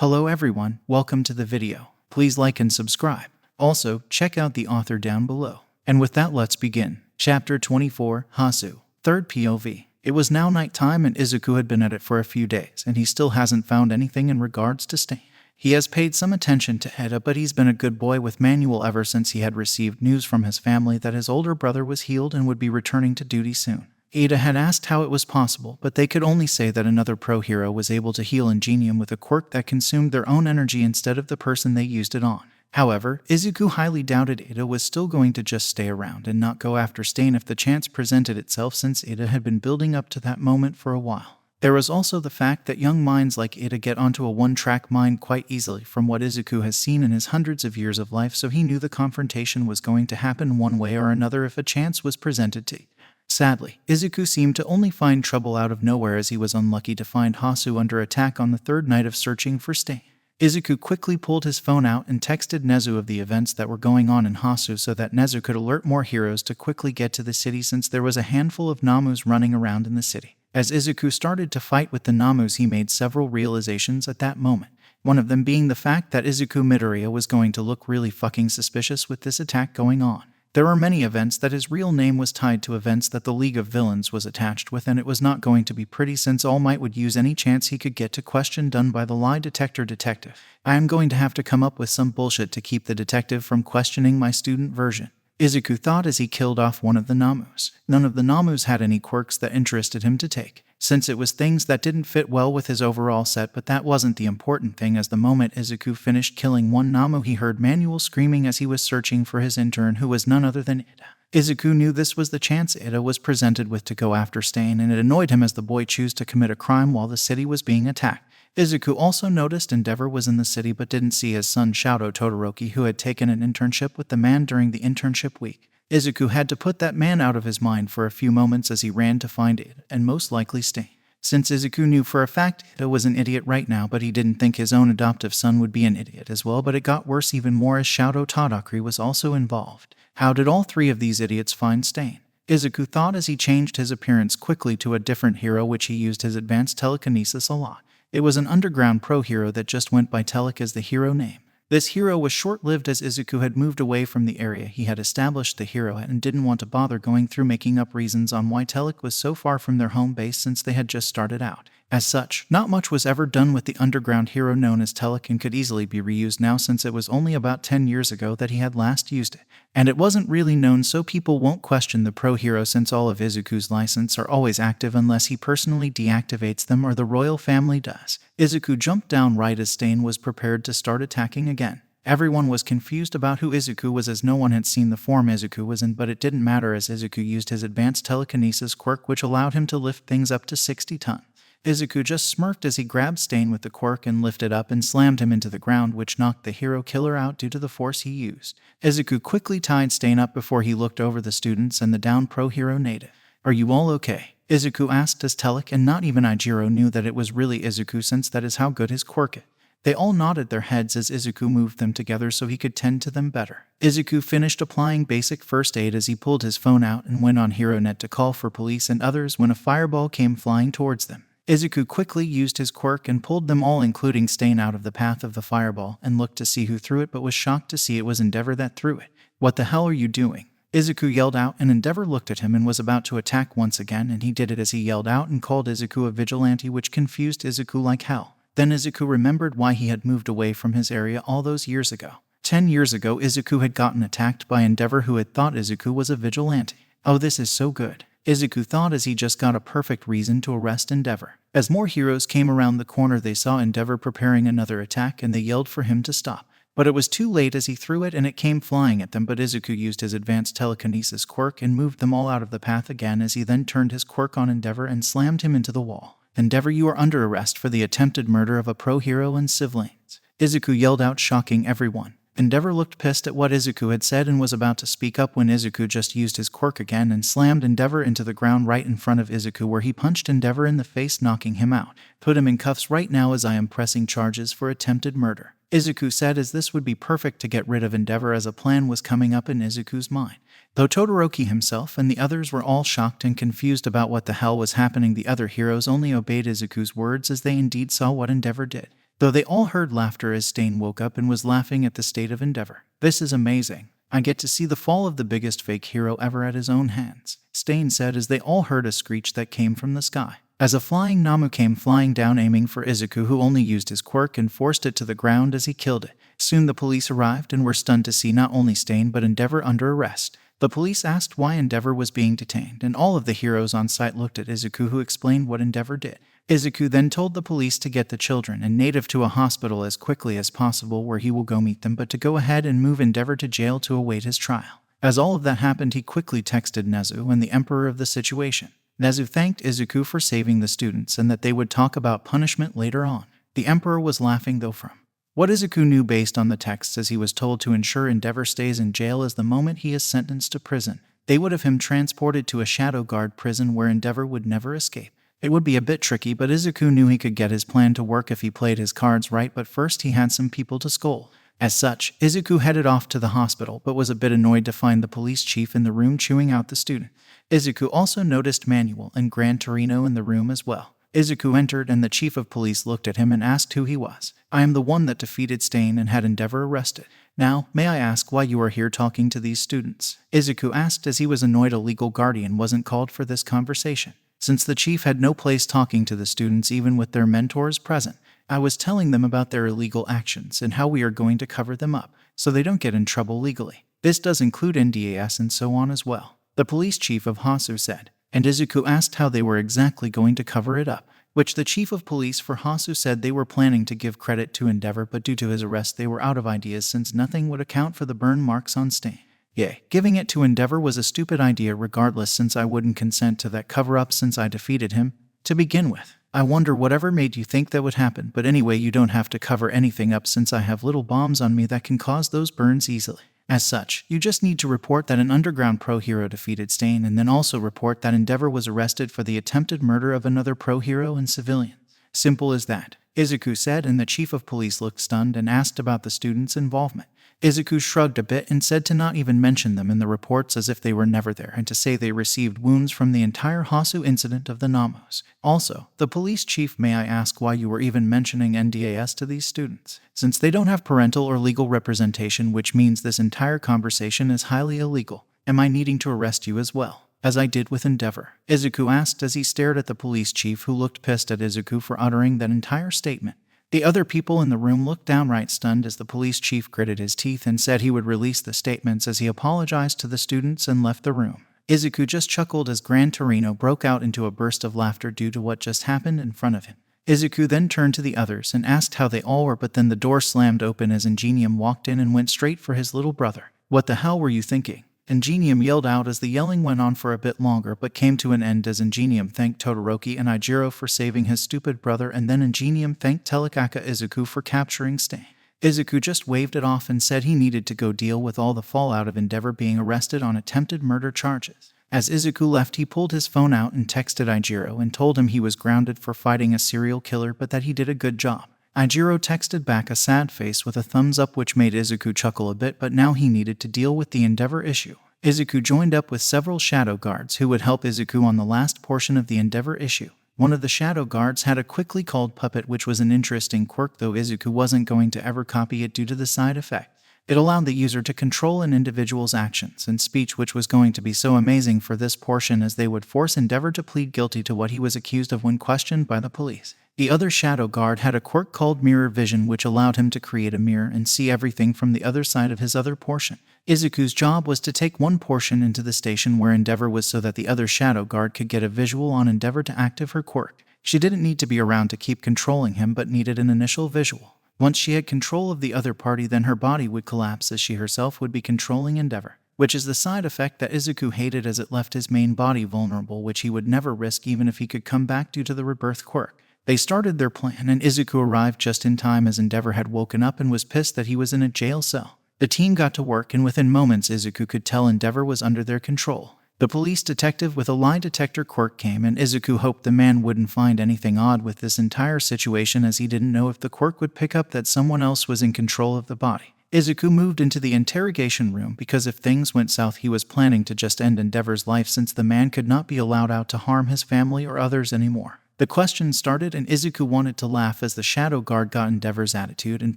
Hello everyone, welcome to the video. Please like and subscribe. Also, check out the author down below. And with that, let's begin. Chapter 24, Hasu. Third POV. It was now nighttime and Izuku had been at it for a few days, and he still hasn't found anything in regards to Stain. He has paid some attention to Eda, but he's been a good boy with Manuel ever since he had received news from his family that his older brother was healed and would be returning to duty soon. Eda had asked how it was possible, but they could only say that another pro hero was able to heal Ingenium with a quirk that consumed their own energy instead of the person they used it on. However, Izuku highly doubted Eda was still going to just stay around and not go after Stain if the chance presented itself, since Eda had been building up to that moment for a while. There was also the fact that young minds like Eda get onto a one-track mind quite easily from what Izuku has seen in his hundreds of years of life, so he knew the confrontation was going to happen one way or another if a chance was presented to. Sadly, Izuku seemed to only find trouble out of nowhere, as he was unlucky to find Hasu under attack on the third night of searching for Stain. Izuku quickly pulled his phone out and texted Nezu of the events that were going on in Hasu so that Nezu could alert more heroes to quickly get to the city, since there was a handful of Namus running around in the city. As Izuku started to fight with the Namus, he made several realizations at that moment. One of them being the fact that Izuku Midoriya was going to look really fucking suspicious with this attack going on. There are many events that his real name was tied to events that the League of Villains was attached with, and it was not going to be pretty, since All Might would use any chance he could get to question done by the lie detector detective. I am going to have to come up with some bullshit to keep the detective from questioning my student version, Izuku thought as he killed off one of the Namus. None of the Namus had any quirks that interested him to take, since it was things that didn't fit well with his overall set, but that wasn't the important thing, as the moment Izuku finished killing one Namu, he heard Manuel screaming as he was searching for his intern, who was none other than Ida. Izuku knew this was the chance Ida was presented with to go after Stain, and it annoyed him as the boy chose to commit a crime while the city was being attacked. Izuku also noticed Endeavor was in the city but didn't see his son Shoto Todoroki, who had taken an internship with the man during the internship week. Izuku had to put that man out of his mind for a few moments as he ran to find Ida, and most likely Stain. Since Izuku knew for a fact Ida was an idiot right now, but he didn't think his own adoptive son would be an idiot as well, but it got worse even more as Shoto Todoroki was also involved. How did all three of these idiots find Stain? Izuku thought as he changed his appearance quickly to a different hero, which he used his advanced telekinesis a lot. It was an underground pro hero that just went by Telek as the hero name. This hero was short-lived, as Izuku had moved away from the area he had established the hero at and didn't want to bother going through making up reasons on why Telek was so far from their home base, since they had just started out. As such, not much was ever done with the underground hero known as Telek, and could easily be reused now, since it was only about 10 years ago that he had last used it. And it wasn't really known, so people won't question the pro hero, since all of Izuku's licenses are always active unless he personally deactivates them or the royal family does. Izuku jumped down right as Stain was prepared to start attacking again. Everyone was confused about who Izuku was, as no one had seen the form Izuku was in, but it didn't matter as Izuku used his advanced telekinesis quirk, which allowed him to lift things up to 60 tons. Izuku just smirked as he grabbed Stain with the quirk and lifted up and slammed him into the ground, which knocked the hero killer out due to the force he used. Izuku quickly tied Stain up before he looked over the students and the down pro hero native. "Are you all okay?" Izuku asked as Telek, and not even Ijiro knew that it was really Izuku, since that is how good his quirk is. They all nodded their heads as Izuku moved them together so he could tend to them better. Izuku finished applying basic first aid as he pulled his phone out and went on HeroNet to call for police and others when a fireball came flying towards them. Izuku quickly used his quirk and pulled them all, including Stain, out of the path of the fireball and looked to see who threw it, but was shocked to see it was Endeavor that threw it. "What the hell are you doing?" Izuku yelled out, and Endeavor looked at him and was about to attack once again, and he did it as he yelled out and called Izuku a vigilante, which confused Izuku like hell. Then Izuku remembered why he had moved away from his area all those years ago. 10 years ago, Izuku had gotten attacked by Endeavor, who had thought Izuku was a vigilante. Oh, this is so good, Izuku thought as he just got a perfect reason to arrest Endeavor. As more heroes came around the corner, they saw Endeavor preparing another attack, and they yelled for him to stop. But it was too late as he threw it and it came flying at them, but Izuku used his advanced telekinesis quirk and moved them all out of the path again, as he then turned his quirk on Endeavor and slammed him into the wall. "Endeavor, you are under arrest for the attempted murder of a pro hero and siblings," Izuku yelled out, shocking everyone. Endeavor looked pissed at what Izuku had said and was about to speak up when Izuku just used his quirk again and slammed Endeavor into the ground right in front of Izuku, where he punched Endeavor in the face, knocking him out. "Put him in cuffs right now, as I am pressing charges for attempted murder," Izuku said, as this would be perfect to get rid of Endeavor, as a plan was coming up in Izuku's mind. Though Todoroki himself and the others were all shocked and confused about what the hell was happening, the other heroes only obeyed Izuku's words, as they indeed saw what Endeavor did. though they all heard laughter as Stain woke up and was laughing at the state of Endeavor. "This is amazing. I get to see the fall of the biggest fake hero ever at his own hands," Stain said as they all heard a screech that came from the sky. As a flying Namu came flying down aiming for Izuku, who only used his quirk and forced it to the ground as he killed it. Soon the police arrived and were stunned to see not only Stain but Endeavor under arrest. The police asked why Endeavor was being detained, and all of the heroes on site looked at Izuku, who explained what Endeavor did. Izuku then told the police to get the children and native to a hospital as quickly as possible where he will go meet them, but to go ahead and move Endeavor to jail to await his trial. As all of that happened, he quickly texted Nezu and the Emperor of the situation. Nezu thanked Izuku for saving the students and that they would talk about punishment later on. The Emperor was laughing though from what Izuku knew based on the texts, as he was told to ensure Endeavor stays in jail as the moment he is sentenced to prison, they would have him transported to a Shadow Guard prison where Endeavor would never escape. It would be a bit tricky, but Izuku knew he could get his plan to work if he played his cards right, but first he had some people to scold. As such, Izuku headed off to the hospital but was a bit annoyed to find the police chief in the room chewing out the student. Izuku also noticed Manuel and Gran Torino in the room as well. Izuku entered and the chief of police looked at him and asked who he was. "I am the one that defeated Stain and had Endeavor arrested. Now, may I ask why you are here talking to these students?" Izuku asked, as he was annoyed a legal guardian wasn't called for this conversation. Since the chief had no place talking to the students even with their mentors present, "I was telling them about their illegal actions and how we are going to cover them up, so they don't get in trouble legally. This does include NDAS and so on as well," the police chief of Hasu said. And Izuku asked how they were exactly going to cover it up, which the chief of police for Hasu said they were planning to give credit to Endeavor, but due to his arrest they were out of ideas since nothing would account for the burn marks on Stain. Yay, giving it to Endeavor was a stupid idea regardless, since I wouldn't consent to that cover-up since I defeated him to begin with. I wonder whatever made you think that would happen, but anyway, you don't have to cover anything up since I have little bombs on me that can cause those burns easily. As such, you just need to report that an underground pro hero defeated Stain, and then also report that Endeavor was arrested for the attempted murder of another pro hero and civilian. Simple as that, Izuku said, and the chief of police looked stunned and asked about the students' involvement. Izuku shrugged a bit and said to not even mention them in the reports as if they were never there, and to say they received wounds from the entire Hasu incident of the Namos. Also, the police chief, may I ask why you were even mentioning NDAS to these students? Since they don't have parental or legal representation, which means this entire conversation is highly illegal. Am I needing to arrest you as well, as I did with Endeavor? Izuku asked as he stared at the police chief, who looked pissed at Izuku for uttering that entire statement. The other people in the room looked downright stunned as the police chief gritted his teeth and said he would release the statements as he apologized to the students and left the room. Izuku just chuckled as Gran Torino broke out into a burst of laughter due to what just happened in front of him. Izuku then turned to the others and asked how they all were, but then the door slammed open as Ingenium walked in and went straight for his little brother. "What the hell were you thinking?" Ingenium yelled out as the yelling went on for a bit longer but came to an end as Ingenium thanked Todoroki and Ijiro for saving his stupid brother, and then Ingenium thanked Telecaka Izuku for capturing Stain. Izuku just waved it off and said he needed to go deal with all the fallout of Endeavor being arrested on attempted murder charges. As Izuku left, he pulled his phone out and texted Ijiro and told him he was grounded for fighting a serial killer but that he did a good job. Ijiro texted back a sad face with a thumbs up, which made Izuku chuckle a bit, but now he needed to deal with the Endeavor issue. Izuku joined up with several shadow guards who would help Izuku on the last portion of the Endeavor issue. One of the shadow guards had a quickly called puppet, which was an interesting quirk, though Izuku wasn't going to ever copy it due to the side effect. It allowed the user to control an individual's actions and speech, which was going to be so amazing for this portion as they would force Endeavor to plead guilty to what he was accused of when questioned by the police. The other shadow guard had a quirk called mirror vision, which allowed him to create a mirror and see everything from the other side of his other portion. Izuku's job was to take one portion into the station where Endeavor was so that the other shadow guard could get a visual on Endeavor to active her quirk. She didn't need to be around to keep controlling him but needed an initial visual. Once she had control of the other party, then her body would collapse as she herself would be controlling Endeavor, which is the side effect that Izuku hated as it left his main body vulnerable, which he would never risk even if he could come back due to the rebirth quirk. They started their plan and Izuku arrived just in time as Endeavor had woken up and was pissed that he was in a jail cell. The team got to work and within moments Izuku could tell Endeavor was under their control. The police detective with a lie detector quirk came and Izuku hoped the man wouldn't find anything odd with this entire situation as he didn't know if the quirk would pick up that someone else was in control of the body. Izuku moved into the interrogation room because if things went south he was planning to just end Endeavor's life since the man could not be allowed out to harm his family or others anymore. The questions started and Izuku wanted to laugh as the Shadow Guard got Endeavor's attitude and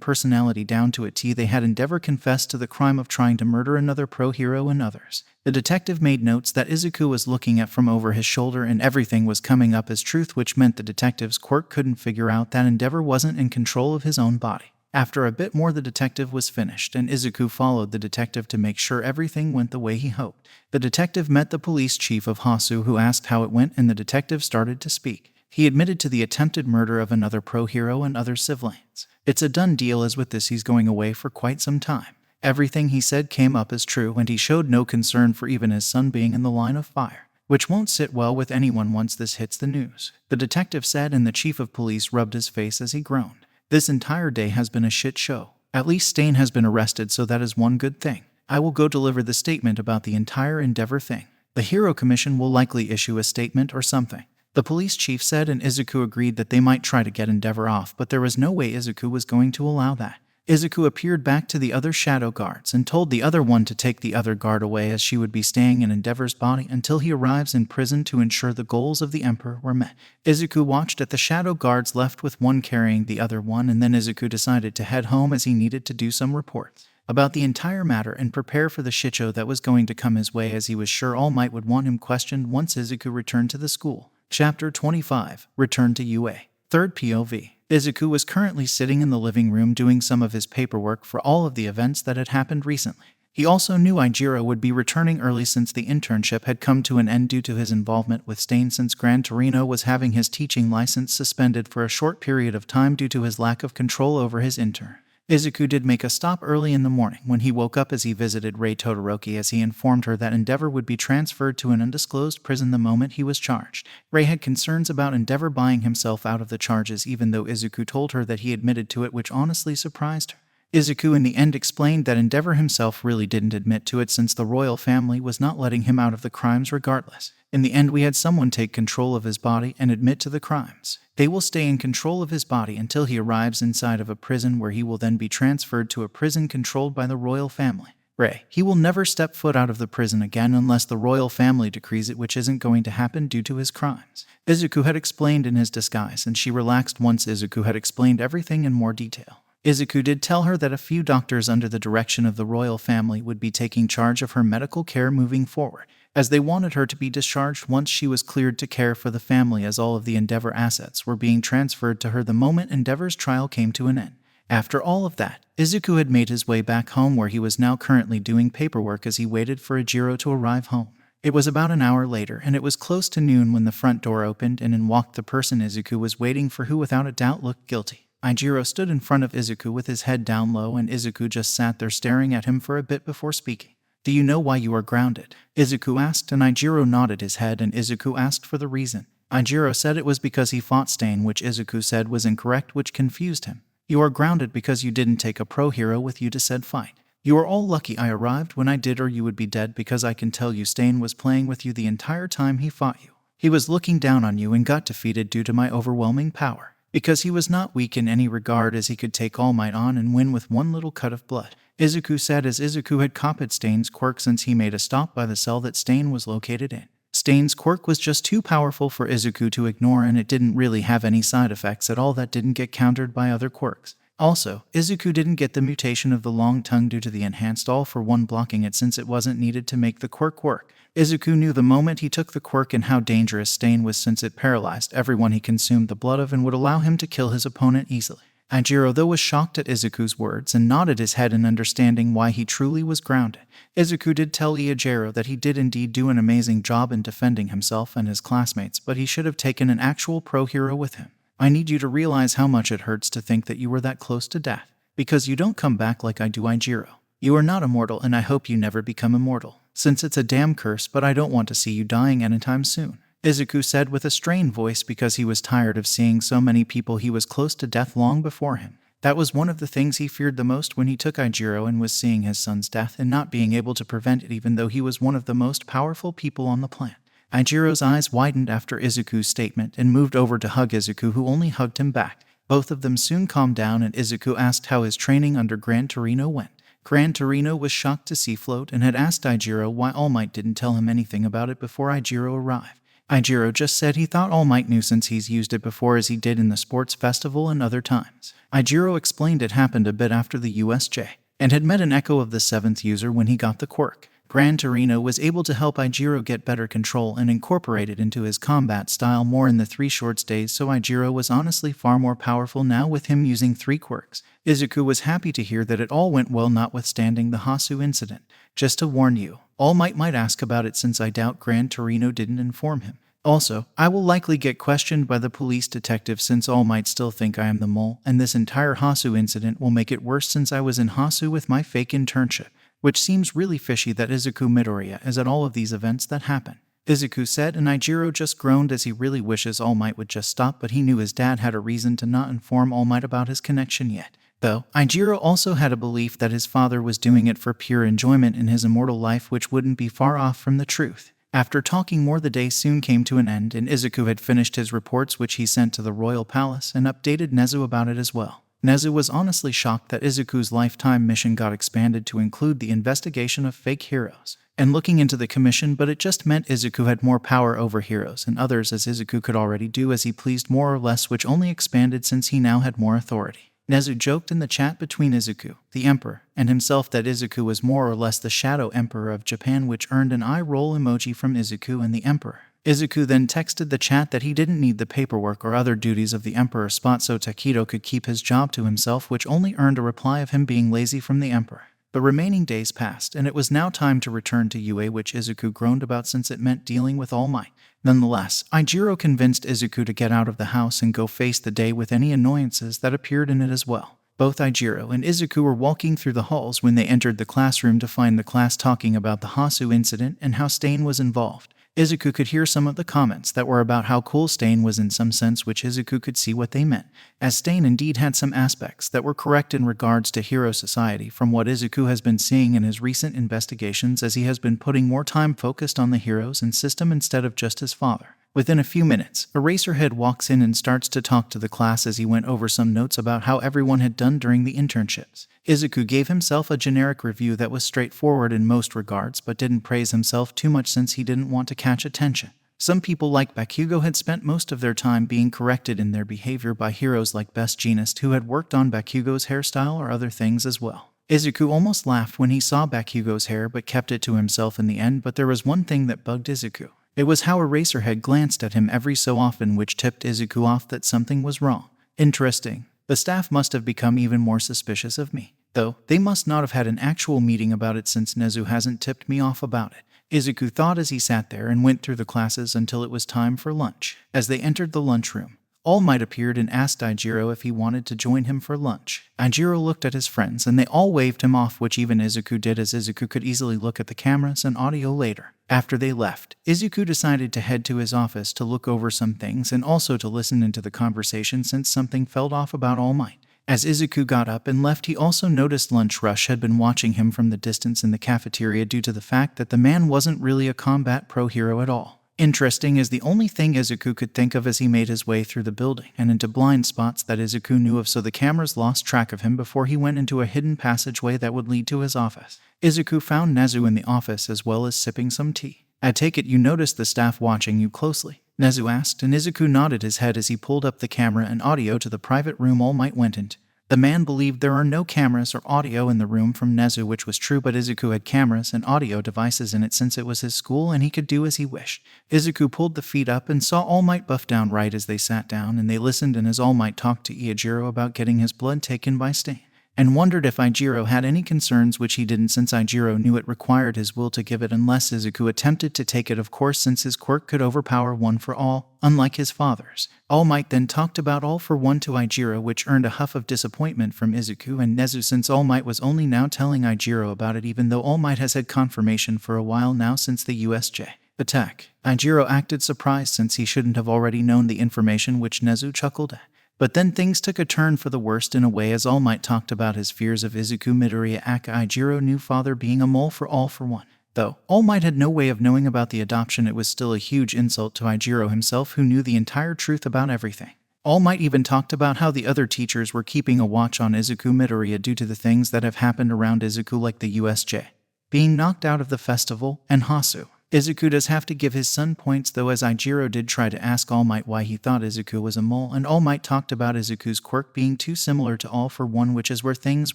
personality down to a T. They had Endeavor confess to the crime of trying to murder another pro-hero and others. The detective made notes that Izuku was looking at from over his shoulder and everything was coming up as truth, which meant the detective's quirk couldn't figure out that Endeavor wasn't in control of his own body. After a bit more, the detective was finished, and Izuku followed the detective to make sure everything went the way he hoped. The detective met the police chief of Hasu, who asked how it went, and the detective started to speak. He admitted to the attempted murder of another pro-hero and other civilians. It's a done deal, as with this he's going away for quite some time. Everything he said came up as true, and he showed no concern for even his son being in the line of fire, which won't sit well with anyone once this hits the news, the detective said, and the chief of police rubbed his face as he groaned. This entire day has been a shit show. At least Stain has been arrested, so that is one good thing. I will go deliver the statement about the entire Endeavor thing. The Hero Commission will likely issue a statement or something, the police chief said, and Izuku agreed that they might try to get Endeavor off, but there was no way Izuku was going to allow that. Izuku appeared back to the other shadow guards and told the other one to take the other guard away, as she would be staying in Endeavor's body until he arrives in prison to ensure the goals of the Emperor were met. Izuku watched as the shadow guards left with one carrying the other one, and then Izuku decided to head home as he needed to do some reports about the entire matter and prepare for the shitshow that was going to come his way, as he was sure All Might would want him questioned once Izuku returned to the school. Chapter 25. Return to UA. Third POV. Izuku was currently sitting in the living room doing some of his paperwork for all of the events that had happened recently. He also knew Ijiro would be returning early since the internship had come to an end due to his involvement with Stain, since Gran Torino was having his teaching license suspended for a short period of time due to his lack of control over his intern. Izuku did make a stop early in the morning when he woke up, as he visited Rei Todoroki, as he informed her that Endeavor would be transferred to an undisclosed prison the moment he was charged. Rei had concerns about Endeavor buying himself out of the charges, even though Izuku told her that he admitted to it, which honestly surprised her. Izuku in the end explained that Endeavor himself really didn't admit to it, since the royal family was not letting him out of the crimes regardless. In the end, we had someone take control of his body and admit to the crimes. They will stay in control of his body until he arrives inside of a prison, where he will then be transferred to a prison controlled by the royal family. Rei, he will never step foot out of the prison again unless the royal family decrees it, which isn't going to happen due to his crimes, Izuku had explained in his disguise, and she relaxed once Izuku had explained everything in more detail. Izuku did tell her that a few doctors under the direction of the royal family would be taking charge of her medical care moving forward, as they wanted her to be discharged once she was cleared to care for the family, as all of the Endeavor assets were being transferred to her the moment Endeavor's trial came to an end. After all of that, Izuku had made his way back home, where he was now currently doing paperwork as he waited for Ijiro to arrive home. It was about an hour later, and it was close to noon when the front door opened and in walked the person Izuku was waiting for, who without a doubt looked guilty. Ijiro stood in front of Izuku with his head down low, and Izuku just sat there staring at him for a bit before speaking. Do you know why you are grounded? Izuku asked, and Ijiro nodded his head, and Izuku asked for the reason. Ijiro said it was because he fought Stain, which Izuku said was incorrect, which confused him. You are grounded because you didn't take a pro-hero with you to said fight. You are all lucky I arrived when I did, or you would be dead, because I can tell you Stain was playing with you the entire time he fought you. He was looking down on you and got defeated due to my overwhelming power, because he was not weak in any regard, as he could take All Might on and win with one little cut of blood, Izuku said, as Izuku had copied Stain's quirk since he made a stop by the cell that Stain was located in. Stain's quirk was just too powerful for Izuku to ignore, and it didn't really have any side effects at all that didn't get countered by other quirks. Also, Izuku didn't get the mutation of the long tongue due to the enhanced all-for-one blocking it, since it wasn't needed to make the quirk work. Izuku knew the moment he took the quirk and how dangerous Stain was, since it paralyzed everyone he consumed the blood of and would allow him to kill his opponent easily. Ijiro, though, was shocked at Izuku's words and nodded his head in understanding why he truly was grounded. Izuku did tell Ijiro that he did indeed do an amazing job in defending himself and his classmates, but he should have taken an actual pro-hero with him. I need you to realize how much it hurts to think that you were that close to death, because you don't come back like I do, Ijiro. You are not immortal, and I hope you never become immortal, since it's a damn curse, but I don't want to see you dying anytime soon, Izuku said with a strained voice, because he was tired of seeing so many people he was close to death long before him. That was one of the things he feared the most when he took Ijiro, and was seeing his son's death and not being able to prevent it, even though he was one of the most powerful people on the planet. Ijiro's eyes widened after Izuku's statement and moved over to hug Izuku, who only hugged him back. Both of them soon calmed down, and Izuku asked how his training under Gran Torino went. Gran Torino was shocked to see Float and had asked Ijiro why All Might didn't tell him anything about it before Ijiro arrived. Ijiro just said he thought All Might knew since he's used it before as he did in the sports festival and other times. Ijiro explained it happened a bit after the USJ, and had met an echo of the 7th user when he got the quirk. Gran Torino was able to help Ijiro get better control and incorporate it into his combat style more in the 3 short days, so Ijiro was honestly far more powerful now with him using 3 quirks. Izuku was happy to hear that it all went well notwithstanding the Hasu incident. Just to warn you, All Might ask about it since I doubt Gran Torino didn't inform him. Also, I will likely get questioned by the police detective since All Might still think I am the mole, and this entire Hasu incident will make it worse since I was in Hasu with my fake internship, which seems really fishy that Izuku Midoriya is at all of these events that happen. Izuku said, and Ijiro just groaned as he really wishes All Might would just stop, but he knew his dad had a reason to not inform All Might about his connection yet. Though, Ijiro also had a belief that his father was doing it for pure enjoyment in his immortal life, which wouldn't be far off from the truth. After talking more, the day soon came to an end, and Izuku had finished his reports which he sent to the royal palace and updated Nezu about it as well. Nezu was honestly shocked that Izuku's lifetime mission got expanded to include the investigation of fake heroes and looking into the commission, but it just meant Izuku had more power over heroes and others, as Izuku could already do as he pleased more or less, which only expanded since he now had more authority. Nezu joked in the chat between Izuku, the Emperor, and himself that Izuku was more or less the Shadow Emperor of Japan, which earned an eye roll emoji from Izuku and the Emperor. Izuku then texted the chat that he didn't need the paperwork or other duties of the Emperor spot so Takedo could keep his job to himself, which only earned a reply of him being lazy from the Emperor. The remaining days passed, and it was now time to return to UA, which Izuku groaned about since it meant dealing with All Might. Nonetheless, Ijiro convinced Izuku to get out of the house and go face the day with any annoyances that appeared in it as well. Both Ijiro and Izuku were walking through the halls when they entered the classroom to find the class talking about the Hasu incident and how Stain was involved. Izuku could hear some of the comments that were about how cool Stain was in some sense, which Izuku could see what they meant, as Stain indeed had some aspects that were correct in regards to hero society from what Izuku has been seeing in his recent investigations, as he has been putting more time focused on the heroes and system instead of just his father. Within a few minutes, Eraserhead walks in and starts to talk to the class as he went over some notes about how everyone had done during the internships. Izuku gave himself a generic review that was straightforward in most regards, but didn't praise himself too much since he didn't want to catch attention. Some people like Bakugo had spent most of their time being corrected in their behavior by heroes like Best Jeanist, who had worked on Bakugo's hairstyle or other things as well. Izuku almost laughed when he saw Bakugo's hair but kept it to himself in the end, but there was one thing that bugged Izuku. It was how Eraserhead glanced at him every so often, which tipped Izuku off that something was wrong. Interesting. The staff must have become even more suspicious of me. Though, they must not have had an actual meeting about it since Nezu hasn't tipped me off about it. Izuku thought as he sat there and went through the classes until it was time for lunch. As they entered the lunchroom, All Might appeared and asked Ijiro if he wanted to join him for lunch. Ijiro looked at his friends and they all waved him off, which even Izuku did, as Izuku could easily look at the cameras and audio later. After they left, Izuku decided to head to his office to look over some things and also to listen into the conversation since something felt off about All Might. As Izuku got up and left, he also noticed Lunch Rush had been watching him from the distance in the cafeteria due to the fact that the man wasn't really a combat pro hero at all. Interesting is the only thing Izuku could think of as he made his way through the building and into blind spots that Izuku knew of, so the cameras lost track of him before he went into a hidden passageway that would lead to his office. Izuku found Nezu in the office as well as sipping some tea. I take it you noticed the staff watching you closely? Nezu asked, and Izuku nodded his head as he pulled up the camera and audio to the private room All Might went into. The man believed there are no cameras or audio in the room from Nezu, which was true, but Izuku had cameras and audio devices in it since it was his school and he could do as he wished. Izuku pulled the feed up and saw All Might buff down right as they sat down, and they listened, and as All Might talked to Ijiro about getting his blood taken by Stain, and wondered if Ijiro had any concerns, which he didn't since Ijiro knew it required his will to give it unless Izuku attempted to take it, of course, since his quirk could overpower One for All, unlike his father's. All Might then talked about All for One to Ijiro, which earned a huff of disappointment from Izuku and Nezu since All Might was only now telling Ijiro about it, even though All Might has had confirmation for a while now since the USJ attack. Ijiro acted surprised since he shouldn't have already known the information, which Nezu chuckled at. But then things took a turn for the worst in a way, as All Might talked about his fears of Izuku Midoriya aka Ijiro new father being a mole for All for One. Though All Might had no way of knowing about the adoption, it was still a huge insult to Ijiro himself, who knew the entire truth about everything. All Might even talked about how the other teachers were keeping a watch on Izuku Midoriya due to the things that have happened around Izuku, like the USJ being knocked out of the festival and Hasu Izuku does have to give his son points though, as Ijiro did try to ask All Might why he thought Izuku was a mole, and All Might talked about Izuku's quirk being too similar to All for One, which is where things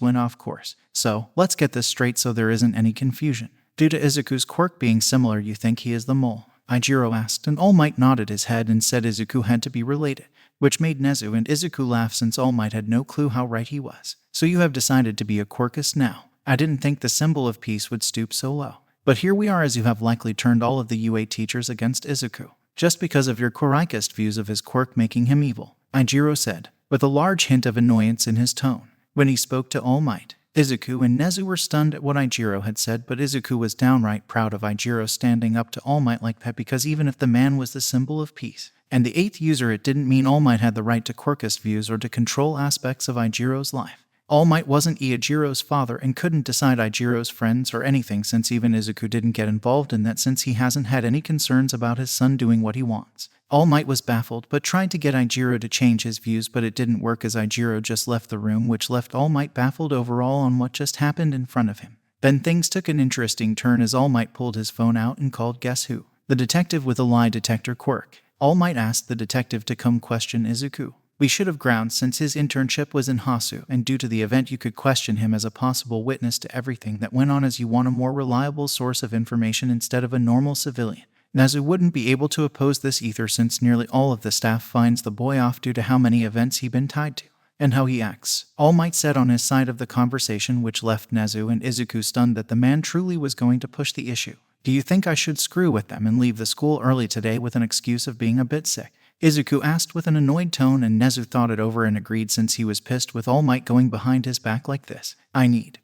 went off course. So, let's get this straight so there isn't any confusion. Due to Izuku's quirk being similar, you think he is the mole? Ijiro asked, and All Might nodded his head and said Izuku had to be related, which made Nezu and Izuku laugh since All Might had no clue how right he was. So you have decided to be a quirkist now. I didn't think the symbol of peace would stoop so low. But here we are, as you have likely turned all of the UA teachers against Izuku, just because of your quirkist views of his quirk making him evil, Ijiro said, with a large hint of annoyance in his tone. When he spoke to All Might, Izuku and Nezu were stunned at what Ijiro had said, but Izuku was downright proud of Ijiro standing up to All Might like that, because even if the man was the symbol of peace and the 8th user, it didn't mean All Might had the right to quirkist views or to control aspects of Ijiro's life. All Might wasn't Ijiro's father and couldn't decide Ijiro's friends or anything, since even Izuku didn't get involved in that, since he hasn't had any concerns about his son doing what he wants. All Might was baffled but tried to get Ijiro to change his views, but it didn't work as Ijiro just left the room, which left All Might baffled overall on what just happened in front of him. Then things took an interesting turn as All Might pulled his phone out and called guess who? The detective with a lie detector quirk. All Might asked the detective to come question Izuku. We should have grounds since his internship was in Hasu, and due to the event you could question him as a possible witness to everything that went on, as you want a more reliable source of information instead of a normal civilian. Nezu wouldn't be able to oppose this either, since nearly all of the staff finds the boy off due to how many events he's been tied to and how he acts. All Might said on his side of the conversation, which left Nezu and Izuku stunned that the man truly was going to push the issue. Do you think I should screw with them and leave the school early today with an excuse of being a bit sick? Izuku asked with an annoyed tone, and Nezu thought it over and agreed, since he was pissed with All Might going behind his back like this.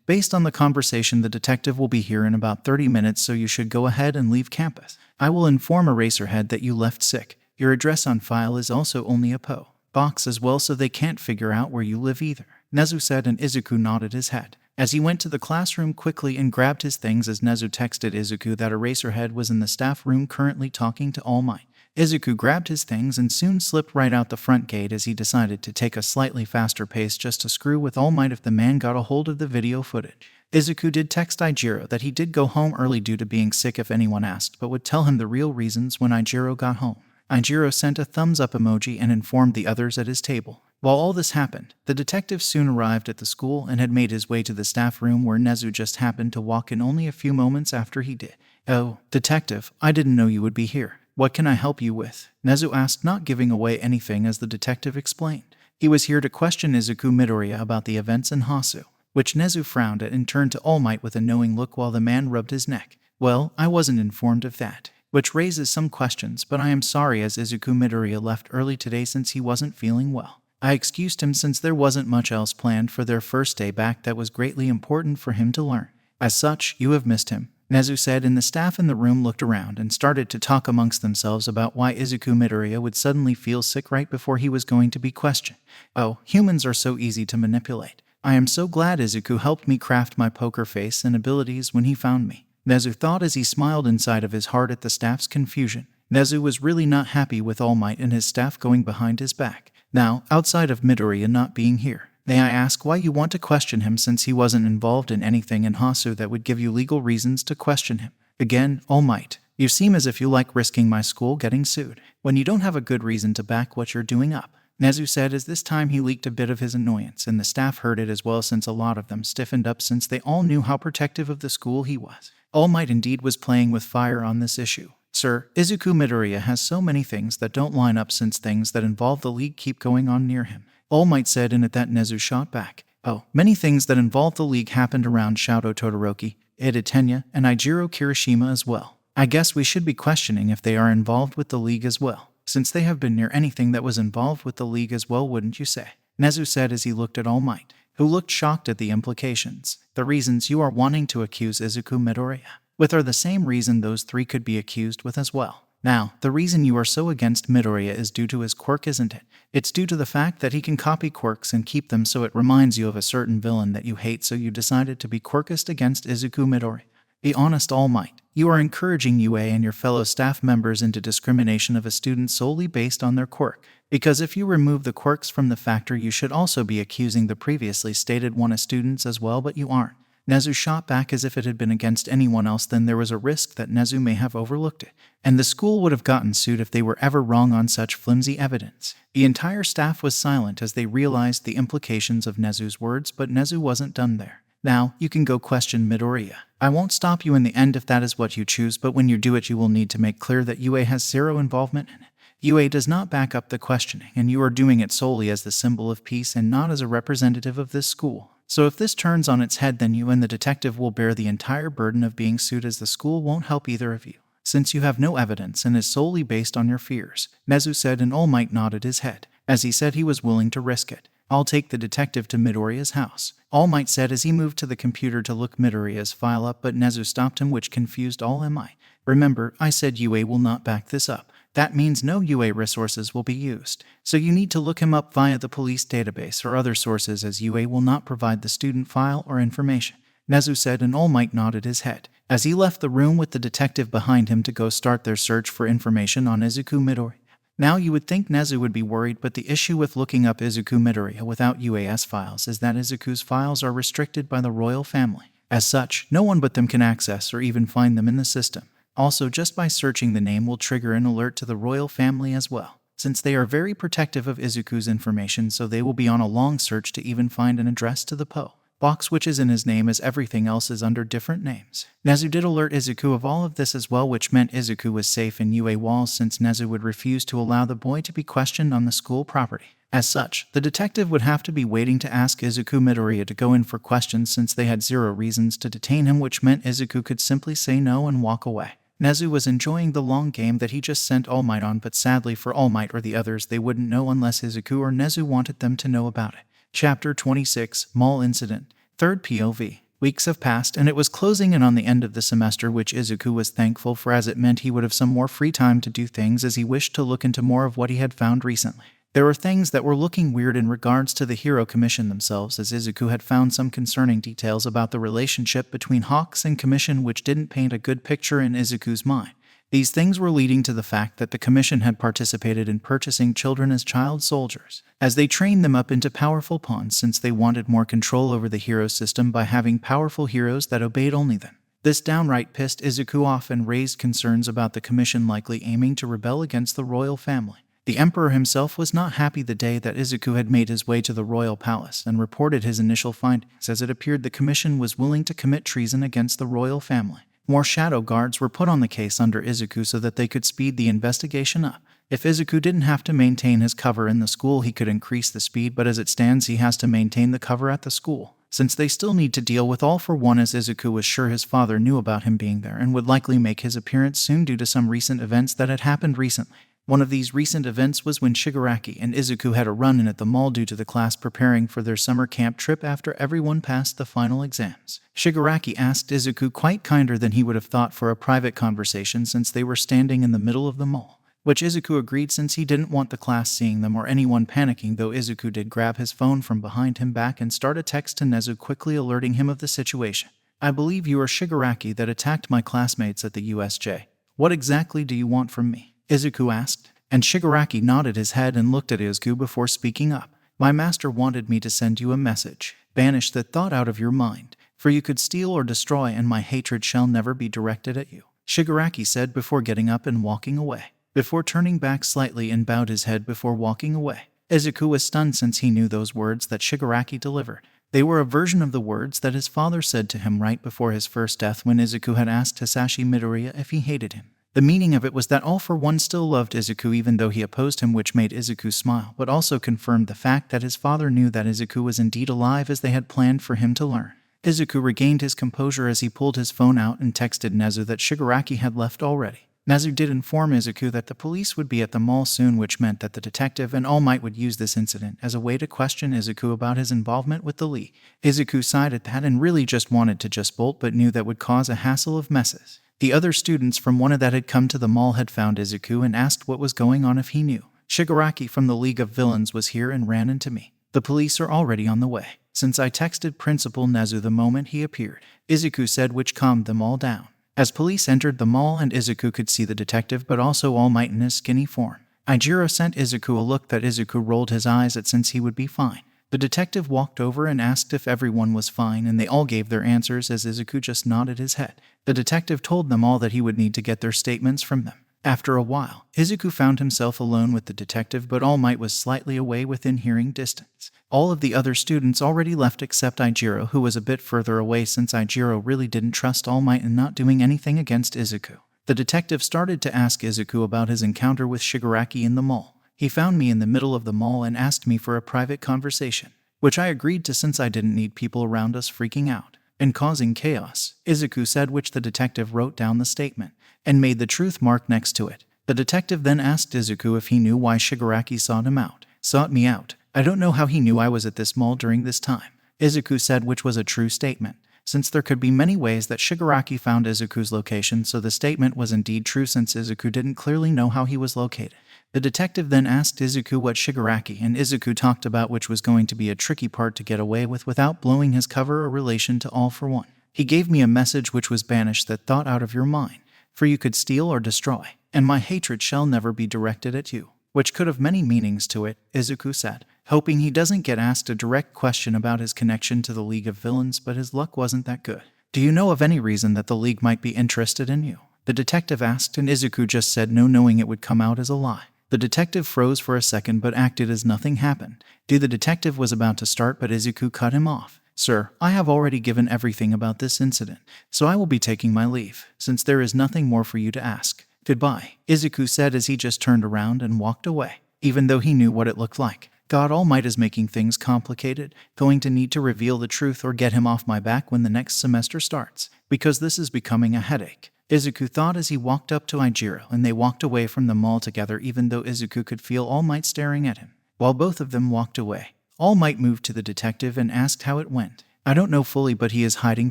Based on the conversation, the detective will be here in about 30 minutes, so you should go ahead and leave campus. I will inform Eraserhead that you left sick. Your address on file is also only a PO box as well, so they can't figure out where you live either, Nezu said, and Izuku nodded his head as he went to the classroom quickly and grabbed his things, as Nezu texted Izuku that Eraserhead was in the staff room currently talking to All Might. Izuku grabbed his things and soon slipped right out the front gate, as he decided to take a slightly faster pace just to screw with All Might if the man got a hold of the video footage. Izuku did text Ijiro that he did go home early due to being sick if anyone asked, but would tell him the real reasons when Ijiro got home. Ijiro sent a thumbs up emoji and informed the others at his table. While all this happened, the detective soon arrived at the school and had made his way to the staff room, where Nezu just happened to walk in only a few moments after he did. Oh, detective, I didn't know you would be here. What can I help you with? Nezu asked, not giving away anything, as the detective explained. He was here to question Izuku Midoriya about the events in Hasu, which Nezu frowned at and turned to All Might with a knowing look while the man rubbed his neck. Well, I wasn't informed of that, which raises some questions, but I am sorry, as Izuku Midoriya left early today since he wasn't feeling well. I excused him since there wasn't much else planned for their first day back that was greatly important for him to learn. As such, you have missed him, Nezu said, and the staff in the room looked around and started to talk amongst themselves about why Izuku Midoriya would suddenly feel sick right before he was going to be questioned. Oh, humans are so easy to manipulate. I am so glad Izuku helped me craft my poker face and abilities when he found me, Nezu thought as he smiled inside of his heart at the staff's confusion. Nezu was really not happy with All Might and his staff going behind his back. Now, outside of Midoriya not being here, may I ask why you want to question him, since he wasn't involved in anything in Hasu that would give you legal reasons to question him? Again, All Might, you seem as if you like risking my school getting sued when you don't have a good reason to back what you're doing up, Nezu said, as this time he leaked a bit of his annoyance, and the staff heard it as well, since a lot of them stiffened up since they all knew how protective of the school he was. All Might indeed was playing with fire on this issue. Sir, Izuku Midoriya has so many things that don't line up, since things that involve the league keep going on near him, All Might said, and at that Nezu shot back. Oh, many things that involve the league happened around Shouto Todoroki, Ida Tenya, and Ijiro Kirishima as well. I guess we should be questioning if they are involved with the league as well, since they have been near anything that was involved with the league as well, wouldn't you say? Nezu said as he looked at All Might, who looked shocked at the implications. The reasons you are wanting to accuse Izuku Midoriya with are the same reason those three could be accused with as well. Now, the reason you are so against Midoriya is due to his quirk, isn't it? It's due to the fact that he can copy quirks and keep them so it reminds you of a certain villain that you hate, so you decided to be quirkist against Izuku Midoriya. Be honest, All Might. You are encouraging UA and your fellow staff members into discrimination of a student solely based on their quirk. Because if you remove the quirks from the factor, you should also be accusing the previously stated one of students as well, but you aren't. Nezu shot back as if it had been against anyone else, then there was a risk that Nezu may have overlooked it, and the school would have gotten sued if they were ever wrong on such flimsy evidence. The entire staff was silent as they realized the implications of Nezu's words, but Nezu wasn't done there. Now, you can go question Midoriya. I won't stop you in the end if that is what you choose, but when you do it you will need to make clear that UA has zero involvement in it. UA does not back up the questioning, and you are doing it solely as the symbol of peace and not as a representative of this school. So if this turns on its head, then you and the detective will bear the entire burden of being sued, as the school won't help either of you, since you have no evidence and is solely based on your fears, Nezu said, and All Might nodded his head, as he said he was willing to risk it. I'll take the detective to Midoriya's house, All Might said as he moved to the computer to look Midoriya's file up, but Nezu stopped him, which confused All Might. Remember, I said UA will not back this up. That means no UA resources will be used, so you need to look him up via the police database or other sources, as UA will not provide the student file or information, Nezu said, and All Might nodded his head, as he left the room with the detective behind him to go start their search for information on Izuku Midoriya. Now you would think Nezu would be worried, but the issue with looking up Izuku Midoriya without UA's files is that Izuku's files are restricted by the royal family. As such, no one but them can access or even find them in the system. Also, just by searching the name will trigger an alert to the royal family as well, since they are very protective of Izuku's information, so they will be on a long search to even find an address to the Poe box, which is in his name, as everything else is under different names. Nezu did alert Izuku of all of this as well, which meant Izuku was safe in UA walls, since Nezu would refuse to allow the boy to be questioned on the school property. As such, the detective would have to be waiting to ask Izuku Midoriya to go in for questions, since they had zero reasons to detain him, which meant Izuku could simply say no and walk away. Nezu was enjoying the long game that he just sent All Might on, but sadly for All Might or the others, they wouldn't know unless Izuku or Nezu wanted them to know about it. Chapter 26, Mall Incident, 3rd POV. Weeks have passed, and it was closing in on the end of the semester, which Izuku was thankful for, as it meant he would have some more free time to do things, as he wished to look into more of what he had found recently. There were things that were looking weird in regards to the Hero Commission themselves, as Izuku had found some concerning details about the relationship between Hawks and Commission, which didn't paint a good picture in Izuku's mind. These things were leading to the fact that the Commission had participated in purchasing children as child soldiers, as they trained them up into powerful pawns, since they wanted more control over the hero system by having powerful heroes that obeyed only them. This downright pissed Izuku off and raised concerns about the Commission likely aiming to rebel against the royal family. The Emperor himself was not happy the day that Izuku had made his way to the royal palace and reported his initial findings, as it appeared the Commission was willing to commit treason against the royal family. More shadow guards were put on the case under Izuku so that they could speed the investigation up. If Izuku didn't have to maintain his cover in the school, he could increase the speed, but as it stands he has to maintain the cover at the school, since they still need to deal with All for One, as Izuku was sure his father knew about him being there and would likely make his appearance soon due to some recent events that had happened recently. One of these recent events was when Shigaraki and Izuku had a run-in at the mall due to the class preparing for their summer camp trip after everyone passed the final exams. Shigaraki asked Izuku quite kinder than he would have thought for a private conversation, since they were standing in the middle of the mall, which Izuku agreed since he didn't want the class seeing them or anyone panicking, though Izuku did grab his phone from behind him back and start a text to Nezu, quickly alerting him of the situation. I believe you are Shigaraki that attacked my classmates at the USJ. What exactly do you want from me? Izuku asked, and Shigaraki nodded his head and looked at Izuku before speaking up. My master wanted me to send you a message. Banish that thought out of your mind, for you could steal or destroy, and my hatred shall never be directed at you, Shigaraki said before getting up and walking away. Before turning back slightly and bowed his head before walking away. Izuku was stunned, since he knew those words that Shigaraki delivered. They were a version of the words that his father said to him right before his first death, when Izuku had asked Hisashi Midoriya if he hated him. The meaning of it was that All for One still loved Izuku even though he opposed him, which made Izuku smile, but also confirmed the fact that his father knew that Izuku was indeed alive, as they had planned for him to learn. Izuku regained his composure as he pulled his phone out and texted Nezu that Shigaraki had left already. Nezu did inform Izuku that the police would be at the mall soon, which meant that the detective and All Might would use this incident as a way to question Izuku about his involvement with the League. Izuku sighed at that and really just wanted to just bolt, but knew that would cause a hassle of messes. The other students from one that had come to the mall had found Izuku and asked what was going on if he knew. Shigaraki from the League of Villains was here and ran into me. The police are already on the way, since I texted Principal Nezu the moment he appeared, Izuku said, which calmed them all down. As police entered the mall and Izuku could see the detective but also All Might in his skinny form, Ijiro sent Izuku a look that Izuku rolled his eyes at, since he would be fine. The detective walked over and asked if everyone was fine, and they all gave their answers as Izuku just nodded his head. The detective told them all that he would need to get their statements from them. After a while, Izuku found himself alone with the detective, but All Might was slightly away within hearing distance. All of the other students already left except Ijiro, who was a bit further away since Ijiro really didn't trust All Might and not doing anything against Izuku. The detective started to ask Izuku about his encounter with Shigaraki in the mall. He found me in the middle of the mall and asked me for a private conversation, which I agreed to since I didn't need people around us freaking out and causing chaos, Izuku said, which the detective wrote down the statement and made the truth mark next to it. The detective then asked Izuku if he knew why Shigaraki sought me out. I don't know how he knew I was at this mall during this time, Izuku said, which was a true statement, since there could be many ways that Shigaraki found Izuku's location, so the statement was indeed true since Izuku didn't clearly know how he was located. The detective then asked Izuku what Shigaraki and Izuku talked about, which was going to be a tricky part to get away with without blowing his cover or relation to All for One. He gave me a message which was banish that thought out of your mind, for you could steal or destroy, and my hatred shall never be directed at you, which could have many meanings to it, Izuku said, hoping he doesn't get asked a direct question about his connection to the League of Villains, but his luck wasn't that good. Do you know of any reason that the League might be interested in you? The detective asked, and Izuku just said no, knowing it would come out as a lie. The detective froze for a second but acted as nothing happened. The detective was about to start, but Izuku cut him off. Sir, I have already given everything about this incident, so I will be taking my leave, since there is nothing more for you to ask. Goodbye, Izuku said as he just turned around and walked away, even though he knew what it looked like. God All Might is making things complicated, going to need to reveal the truth or get him off my back when the next semester starts, because this is becoming a headache, Izuku thought as he walked up to Ijiro, and they walked away from the mall together, even though Izuku could feel All Might staring at him. While both of them walked away, All Might moved to the detective and asked how it went. I don't know fully, but he is hiding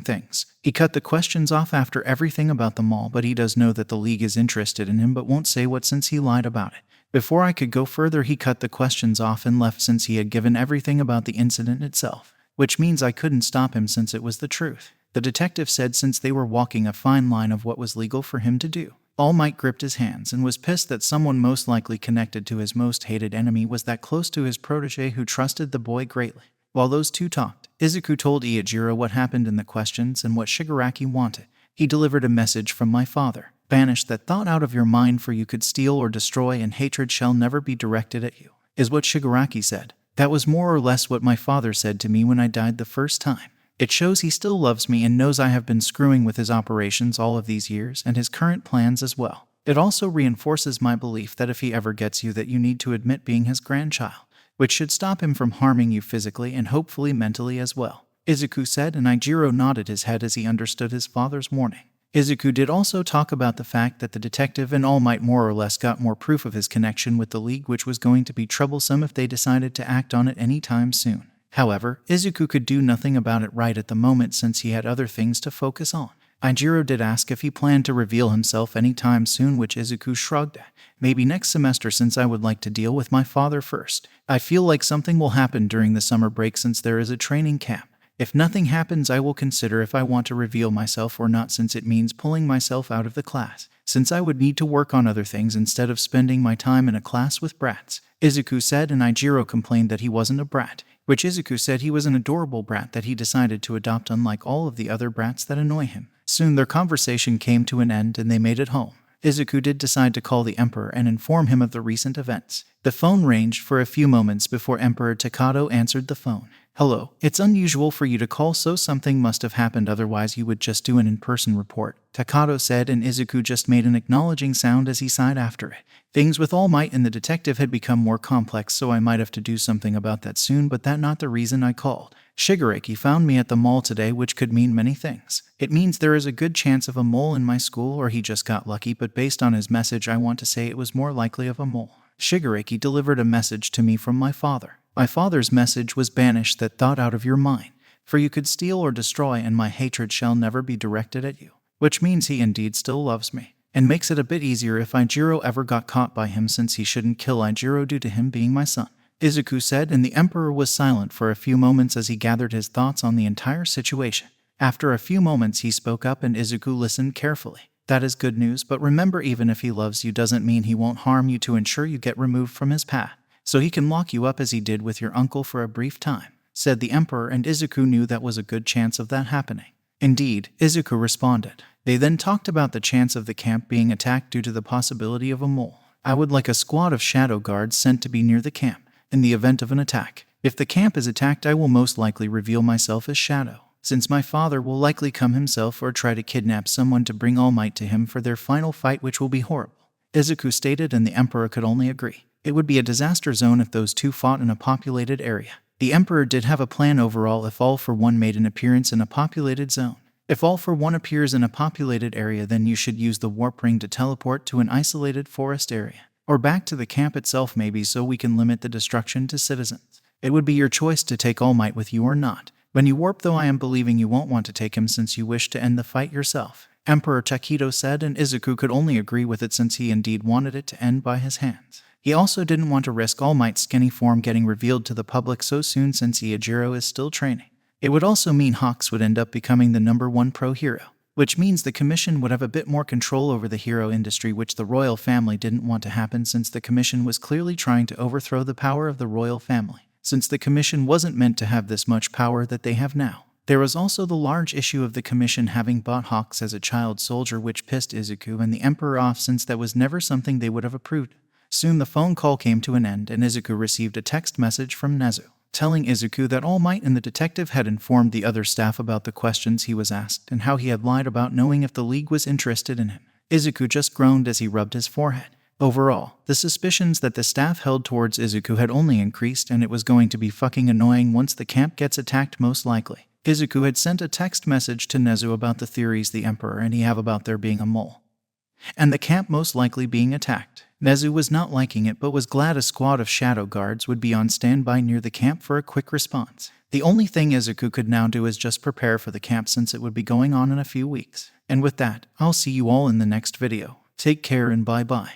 things. He cut the questions off after everything about the mall, but he does know that the League is interested in him but won't say what since he lied about it. Before I could go further, he cut the questions off and left since he had given everything about the incident itself, which means I couldn't stop him since it was the truth, the detective said, since they were walking a fine line of what was legal for him to do. All Might gripped his hands and was pissed that someone most likely connected to his most hated enemy was that close to his protege who trusted the boy greatly. While those two talked, Izuku told Ijiro what happened in the questions and what Shigaraki wanted. He delivered a message from my father. Banish that thought out of your mind, for you could steal or destroy, and hatred shall never be directed at you, is what Shigaraki said. That was more or less what my father said to me when I died the first time. It shows he still loves me and knows I have been screwing with his operations all of these years and his current plans as well. It also reinforces my belief that if he ever gets you, that you need to admit being his grandchild, which should stop him from harming you physically and hopefully mentally as well, Izuku said, and Ijiro nodded his head as he understood his father's warning. Izuku did also talk about the fact that the detective and All Might more or less got more proof of his connection with the League, which was going to be troublesome if they decided to act on it anytime soon. However, Izuku could do nothing about it right at the moment since he had other things to focus on. Ijiro did ask if he planned to reveal himself anytime soon, which Izuku shrugged at. Maybe next semester, since I would like to deal with my father first. I feel like something will happen during the summer break since there is a training camp. If nothing happens, I will consider if I want to reveal myself or not, since it means pulling myself out of the class, since I would need to work on other things instead of spending my time in a class with brats, Izuku said, and Ijiro complained that he wasn't a brat, which Izuku said he was an adorable brat that he decided to adopt, unlike all of the other brats that annoy him. Soon their conversation came to an end and they made it home. Izuku did decide to call the Emperor and inform him of the recent events. The phone ranged for a few moments before Emperor Takato answered the phone. Hello, it's unusual for you to call, so something must have happened, otherwise you would just do an in-person report, Takato said, and Izuku just made an acknowledging sound as he sighed after it. Things with All Might and the detective had become more complex, so I might have to do something about that soon, but that's not the reason I called. Shigaraki found me at the mall today, which could mean many things. It means there is a good chance of a mole in my school, or he just got lucky, but based on his message I want to say it was more likely of a mole. Shigaraki delivered a message to me from my father. My father's message was banish that thought out of your mind, for you could steal or destroy, and my hatred shall never be directed at you, which means he indeed still loves me, and makes it a bit easier if Ijiro ever got caught by him, since he shouldn't kill Ijiro due to him being my son, Izuku said, and the Emperor was silent for a few moments as he gathered his thoughts on the entire situation. After a few moments he spoke up and Izuku listened carefully. That is good news, but remember, even if he loves you doesn't mean he won't harm you to ensure you get removed from his path, so he can lock you up as he did with your uncle for a brief time. said the Emperor, and Izuku knew that was a good chance of that happening. Indeed, Izuku responded. They then talked about the chance of the camp being attacked due to the possibility of a mole. I would like a squad of shadow guards sent to be near the camp in the event of an attack. If the camp is attacked, I will most likely reveal myself as Shadow, since my father will likely come himself or try to kidnap someone to bring All Might to him for their final fight, which will be horrible. Izuku stated, and the Emperor could only agree. It would be a disaster zone if those two fought in a populated area. The Emperor did have a plan overall if All for One made an appearance in a populated zone. If All for One appears in a populated area, then you should use the warp ring to teleport to an isolated forest area, or back to the camp itself maybe, so we can limit the destruction to citizens. It would be your choice to take All Might with you or not. When you warp, though, I am believing you won't want to take him since you wish to end the fight yourself, Emperor Takedo said, and Izuku could only agree with it since he indeed wanted it to end by his hands. He also didn't want to risk All Might's skinny form getting revealed to the public so soon since Iijiro is still training. It would also mean Hawks would end up becoming the #1 pro hero, which means the Commission would have a bit more control over the hero industry, which the royal family didn't want to happen since the Commission was clearly trying to overthrow the power of the royal family, since the Commission wasn't meant to have this much power that they have now. There was also the large issue of the Commission having bought Hawks as a child soldier, which pissed Izuku and the Emperor off since that was never something they would have approved. Soon the phone call came to an end and Izuku received a text message from Nezu, telling Izuku that All Might and the detective had informed the other staff about the questions he was asked and how he had lied about knowing if the League was interested in him. Izuku just groaned as he rubbed his forehead. Overall, the suspicions that the staff held towards Izuku had only increased, and it was going to be fucking annoying once the camp gets attacked most likely. Izuku had sent a text message to Nezu about the theories the Emperor and he have about there being a mole and the camp most likely being attacked. Nezu was not liking it, but was glad a squad of shadow guards would be on standby near the camp for a quick response. The only thing Izuku could now do is just prepare for the camp since it would be going on in a few weeks. And with that, I'll see you all in the next video. Take care and bye-bye.